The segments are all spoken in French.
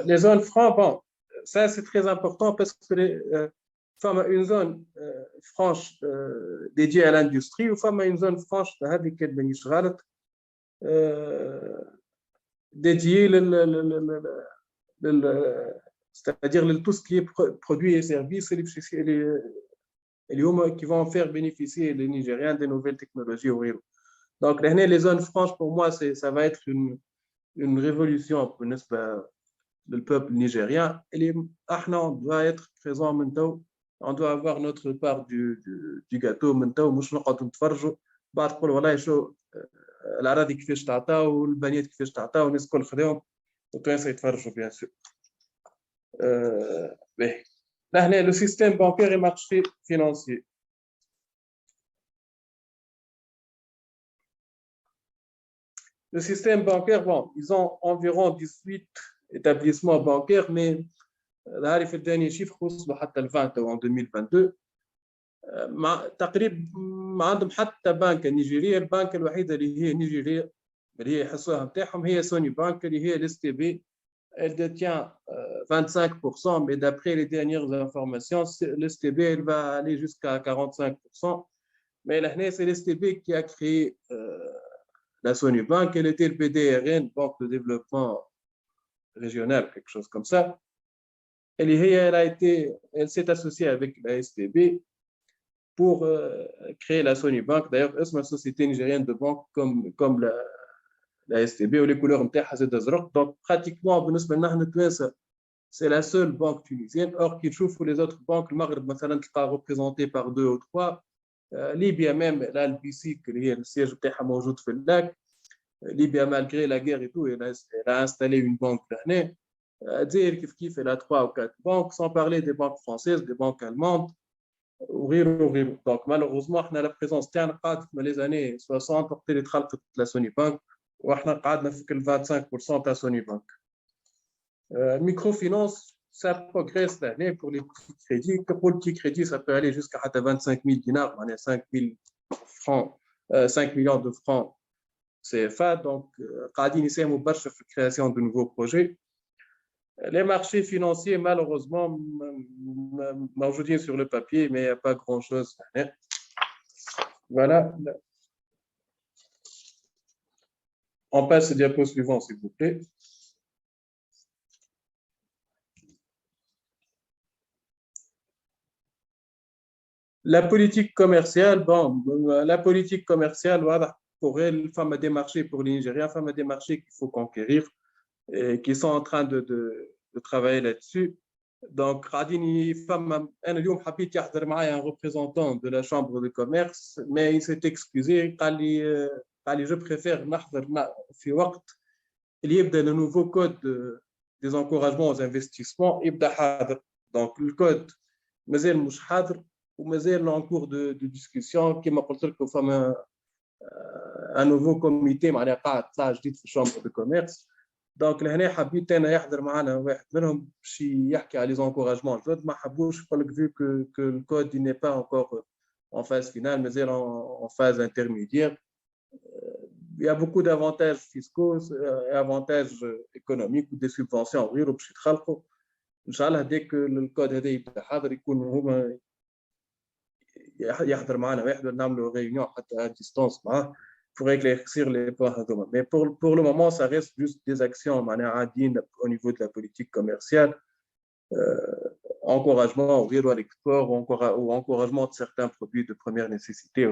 Les zones franches, bon, ça c'est très important parce que une zone franche dédiée à l'industrie ou une zone franche dédiée c'est-à-dire tout ce qui est produits et services qui vont faire bénéficier les Nigériens des nouvelles technologies. Donc, les zones franches, pour moi, ça va être une révolution pour le peuple nigérien. On doit être présent maintenant. On doit avoir notre part du gâteau maintenant. مش نقعدوا نتفرجوا بعد تقول والله شو الأراضي كيفاش تعطاو والبنيات كيفاش تعطاو والناس الكل خذاهم والتوانسة يتفرجوا bien sûr. Là, le système bancaire et marché financier. Le système bancaire, bon, ils ont environ 18 établissements bancaires, mais le dernier chiffre, حتى le 20 en 2022. تقريبا ما عندهم حتى بنك نيجيريا. البنك الوحيدة اللي هي نيجيريا اللي هي حصوها نتاعهم هي سوني بانك اللي هي الاس تي بي. Elle détient 25%, mais d'après les dernières informations, le STB elle va aller jusqu'à 45%. Mais là, c'est le STB qui a créé la Sony Bank. Elle était le BDRN, Banque de développement régional, quelque chose comme ça. Elle s'est associée avec la STB pour créer la Sony Bank. D'ailleurs, c'est une société nigérienne de banque comme la STB ou les couleurs نتاعها زاد ازرق. Donc pratiquement بالنسبه لنا حنا توانسه c'est la seule banque tunisienne. Or كي تشوفوا les autres banques المغرب مثلا تلقى représenté par 2 ou 3. ليبيا même là le BICIC اللي هي السياج نتاعها موجود في اللاك. ليبيا malgré la guerre et tout elle a installé une banque لهنا. الجزائر كيف elle a 3 ou 4 banques, sans parler des banques françaises, des banques allemandes وغيره. Donc malheureusement احنا la présence تاعنا قعدت من les années 60 وقت اللي تخلقت la Sony Bank. واحنا قعدنا في كل 25% تاع سوني بانك. Microfinance, ça progresse l'année pour les petits crédits. Pour le petit crédit, ça peut aller jusqu'à 25 000 dinars, 5 000 francs, 5 millions de francs CFA. Donc, قاعدين يساهموا برشا في création de nouveaux projets. Les marchés financiers, malheureusement, موجودين sur le papier, mais il n'y a pas grand-chose. Voilà. On passe au diapo suivant, s'il vous plaît. La politique commerciale, bon, la politique commerciale, voilà, pour elle, femme des marchés pour les Nigériens, femme des marchés qu'il faut conquérir et qui sont en train de travailler là-dessus. Donc, Radini, femme, un représentant de la Chambre de commerce, mais il s'est excusé, je préfère il y a le nouveau code des encouragements aux investissements. Donc, le code, mais il en cours de discussion, qui m'a dit qu'il faut un nouveau comité, جديد في الشامبر de commerce. Donc, لهنا حبيت أنا يحضر معنا واحد منهم باش يحكي على les encouragements الجدد. ما حبوش يقول لك vu que le code n'est pas encore en phase finale, mais il est en phase intermédiaire. Il y a beaucoup d'avantages fiscaux et avantages économiques ou des subventions غيره باش يتخلقوا. إن شاء الله dès que le code هذا يبدا حاضر يكونوا هما يحضر معنا واحد ونعملوا réunion حتى à distance معاه pour éclaircir les points هذوما. Mais pour le moment, ça reste juste des actions عاديين au niveau de la politique commerciale. Encouragement غيره à l'export ou encouragement de certains produits de première nécessité.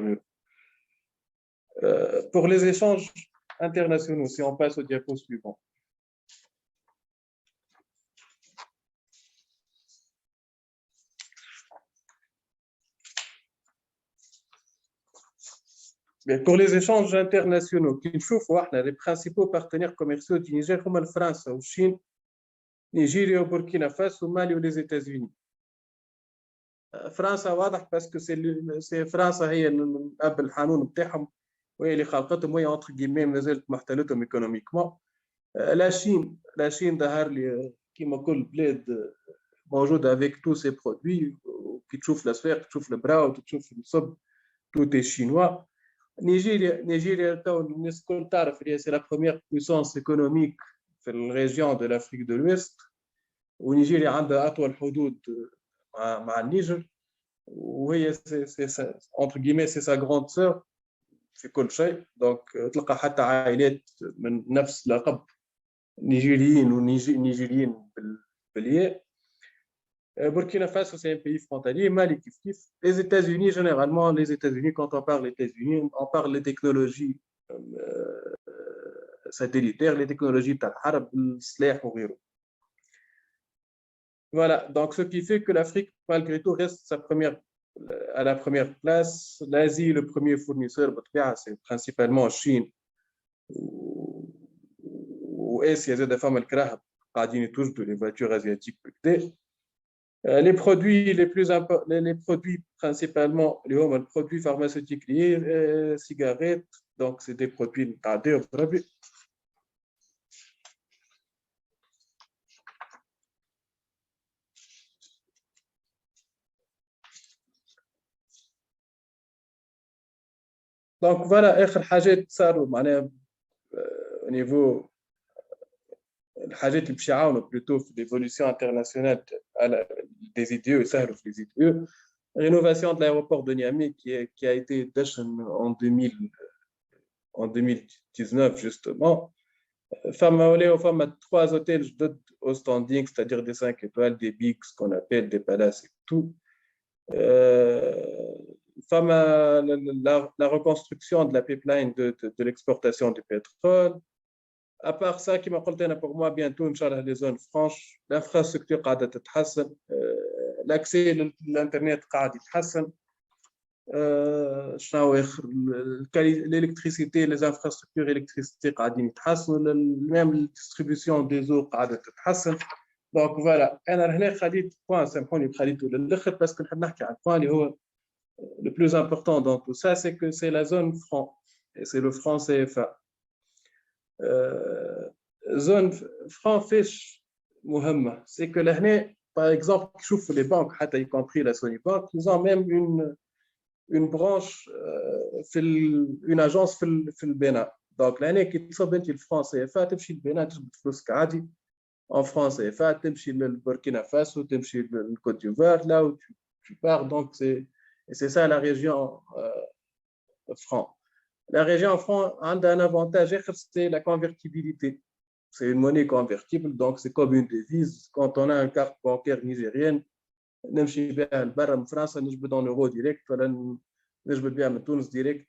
Pour les échanges internationaux, si on passe au diapo suivant. Mais pour les échanges internationaux, les principaux partenaires commerciaux du Niger comme la France, la Chine, Nigeria, Burkina Faso, Mali ou les États-Unis. France واضح parce que c'est France هي الأب الحانون بتاعهم وهي اللي خلقتهم وهي entre guillemets ما زالت محتلتهم économiquement. La Chine ظهر لي كيما كل بلاد موجودة avec tous ses produits. كي تشوف الأسواق تشوف البراو تشوف الصب tout est chinois. Nigeria, الناس الكل تعرف c'est la première puissance économique في الريجيون de l'Afrique de l'Ouest ونيجيريا عندها أطول حدود مع النيجر وهي entre guillemets c'est sa grande sœur في كل شيء. دونك تلقى حتى عائلات من نفس لقب نيجيريين ونيجيريين بالياء. Burkina Faso, c'est un pays frontalier. Mali, kif kif. Les États-Unis, généralement, les États-Unis, quand on parle des États-Unis, on parle des technologies satellitaires, les technologies Talharab, Slah ou Giro. Voilà, donc ce qui fait que l'Afrique, malgré tout, reste à la première place. L'Asie, le premier fournisseur, c'est principalement Chine. وآسيا زاد فما الكراهب قاعدين يتوجدوا les voitures asiatiques بكدا. Les produits les produits principalement les produits pharmaceutiques liés cigarettes, donc c'est des produits tardés au produit. Donc voilà آخر حاجات صاروا معناها au niveau الحاجات اللي باش يعاونوا plutôt في l'évolution internationale des IDE يسهلوا في les IDE. Rénovation de l'aéroport de Niamey qui a été en 2019 justement. Femme 3 hôtels au standing, c'est-à-dire des 5 étoiles, des bigs, ce qu'on appelle des palaces et tout. Femme la reconstruction de la pipeline de l'exportation du pétrole. À part ça, qui m'a dit pour moi bientôt, Inch'Allah, les zones franches, l'infrastructure قاعدة تتحسن, l'accès à l'internet قاعد يتحسن, l'électricité, les infrastructures électricité قاعدين يتحسنوا, même la distribution des eaux قاعدة تتحسن. Donc voilà, أنا هنا خليت point, سامحوني خليته للآخر parce que نحب نحكي عن point اللي هو le plus important dans tout ça, c'est que c'est la zone franc et c'est le franc CFA. Zone franc fiche مهمة, c'est que لهنا par exemple شوف les banques حتى y compris la Sony Bank, ils ont même une branche une agence في البناء. donc لهنا كي تصب انت الفرنc CFA تمشي للبناء تجبد فلوسك عادي en franc CFA, تمشي للبوركينا فاسو, تمشي للكوت ديفوار, là où tu pars. Donc c'est ça la région franc. La région franc a un avantage, c'est la convertibilité. C'est une monnaie convertible, donc c'est comme une devise. Quand on a une carte bancaire nigérienne, نمشي بها لبرا من فرنسا نجبد en euro direct, ولا نجبد بها من تونس direct,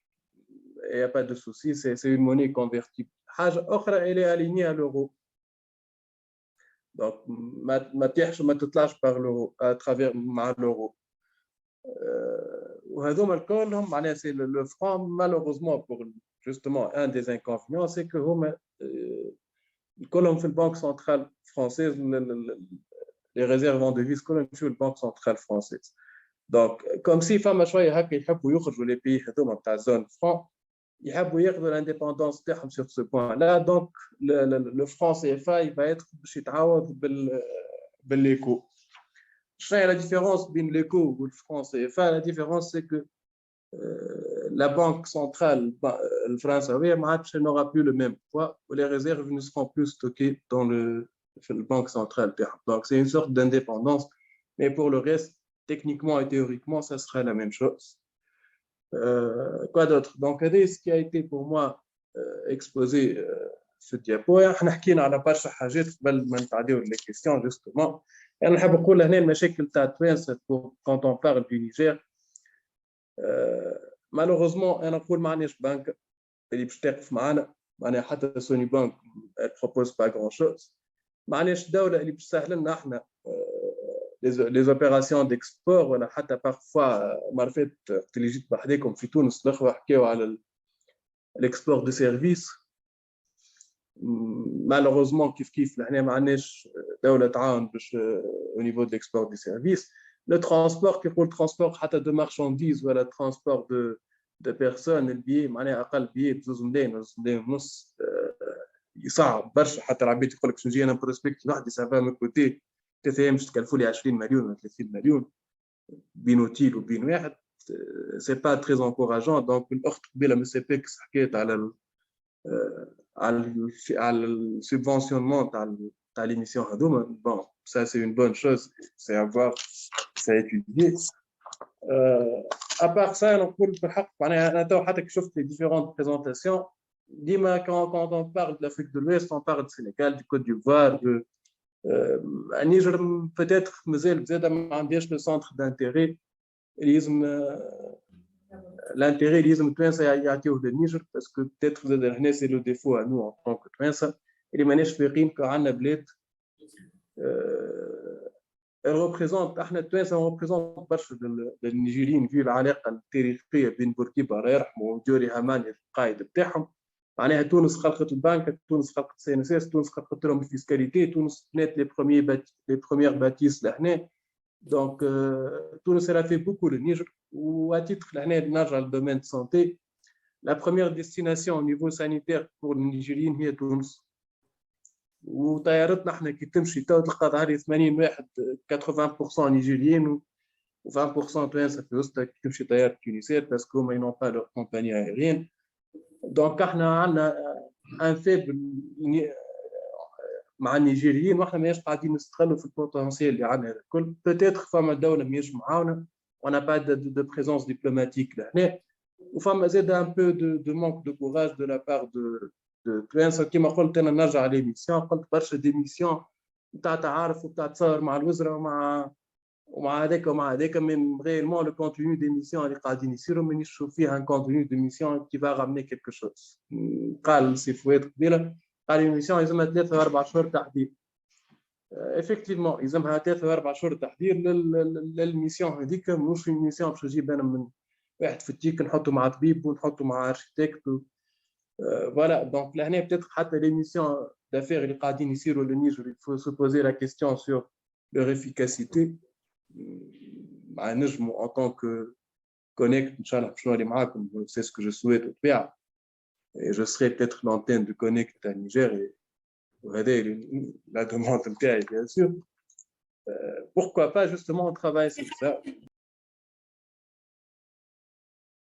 il n'y a pas de souci, c'est une monnaie convertible. حاجة أخرى, elle est alignée à l'euro. Donc ما تطلعش par l'euro à travers مع l'euro. وهذوما كلهم معناها c'est le franc. Malheureusement pour justement un des inconvénients, c'est que هما كلهم في البنك centrale française, les réserves en devises كلهم في البنك centrale française. Donc comme si فما شويه هكا يحبوا يخرجوا les pays هذوما تاع zone franc, يحبوا ياخذوا l'indépendance تاعهم sur ce point là. Donc le franc CFA il va être باش يتعوض بالليكو. La différence entre l'éco ou le franc CFA, la différence c'est que la banque centrale française n'aura plus le même poids, ou les réserves ne seront plus stockées dans le banque centrale. Donc c'est une sorte d'indépendance, mais pour le reste, techniquement et théoriquement, ça sera la même chose. Quoi d'autre? Donc c'est ce qui a été pour moi exposé في الديابو. احنا حكينا على برشا حاجات قبل ما نتعداو لي كيستيون جوستومون. انا نحب نقول هنا المشاكل تاع التوانسه كونت اون بارل دو نيجير. مالوغوزمون انا نقول ما عندناش بنك اللي باش تقف معنا, معناها حتى سوني بانك بروبوز با غران شوز. ما عندناش دوله اللي باش تسهل لنا احنا لي زوبيراسيون ديكسبور, ولا حتى بارفوا معرفت اللي جيت بحديكم في تونس الاخوه حكاوا على الاكسبور دو سيرفيس. malheureusement كيف لهنا ما عندناش دوله تعاون باش au niveau de l'export des services. Le transport كيقول transport حتى de marchandises ولا transport de personnes, البي معناها اقل بي بزوز ملايين ولا ملايين ونص يصعب برشا. حتى العباد يقول لك باش نجي انا بروسبكت وحدي سافا من كوتي 3 ايام باش تكلفوا لي 20 مليون ولا 30 مليون بين اوتيل وبين واحد, سي با تري انكوراجون. دونك الاخت قبيله من سي بيكس حكيت على على السبفونسيونمون تاع l'émission هذوما. Bon, ça c'est une bonne chose, c'est à voir, c'est à étudier. À part ça, نقول بالحق معناها أنا تو حتى شفت les différentes présentations. ديما quand on parle de l'Afrique de l'Ouest, on parle du Sénégal, du Côte d'Ivoire, de Niger, peut-être مازال زاد ما عندهاش le centre d'intérêt. L'intérêt اللي لازم التوانسه يعطيوه للنيجر باسكو بتاتر زاد هنا سي لو ديفو ا نو ان طونك توانسه اللي ماناش فايقين كو عندنا بلاد ريبريزونت. احنا التوانسه ريبريزونت برشا للنيجيريين في العلاقه التاريخيه بين بوركيبا الله يرحمه وجوري هاماني القائد بتاعهم. معناها تونس خلقت البنك، تونس خلقت سي ان اس، تونس خلقت لهم الفيسكاليتي، تونس بنات لي بروميير باتيس لهنا. Donc, Tunis a fait beaucoup le Niger. Ou à titre, dans le domaine de santé, la première destination au niveau sanitaire pour les Nigériens est Tunis. وطيارتنا احنا كي تمشي تو تلقى ظهري 80 واحد 80% نيجيريين و20% توانسه في وسطها كي تمشي طياره تونسيات باسكو هما ينون با لور كومباني ايريين. دونك احنا عندنا ان فيبل مع النيجيريين واحنا ماهيش قاعدين نستغلوا في البوتنسيال اللي عندنا هذا الكل. بوتيتر فما دوله ماهيش معاونه وانا با دو بريزونس ديبلوماتيك لهنا وفما زاد ان بو دو مونك دو كوراج دو لا بار دو توانسه. كيما قلت انا نرجع على ليميسيون، قلت برشا ديميسيون نتاع تعارف وتاع تصور مع الوزراء ومع هذاك ومع هذاك من غيرمون لو كونتوني ديميسيون اللي قاعدين يصيروا مانيش نشوف فيها ان كونتوني ديميسيون كي فا رامني كيلكو شوز. قال سي فؤاد قبيله قال ليميسيون يلزمها 3 و 4 شهور تحضير. افكتيفمون يلزمها 3 و 4 شهور تحضير للميسيون هذيك، مش ميسيون باش نجيب انا من واحد في التيك نحطه مع طبيب ونحطه مع اركيتكت فوالا. دونك لهنا بتاتر حتى لي ميسيون دافير اللي قاعدين يصيروا للنيجر يفو سو بوزي لا كيستيون سور لور افيكاسيتي. مع نجمو ان طونك كونيكت ان شاء الله باش نولي معاكم، سي سكو جو سويت بالطبيعه. Et je serai peut-être l'antenne de Connect à Niger et وهذا la demande نتاعي bien sûr. Pourquoi pas justement on travaille sur ça.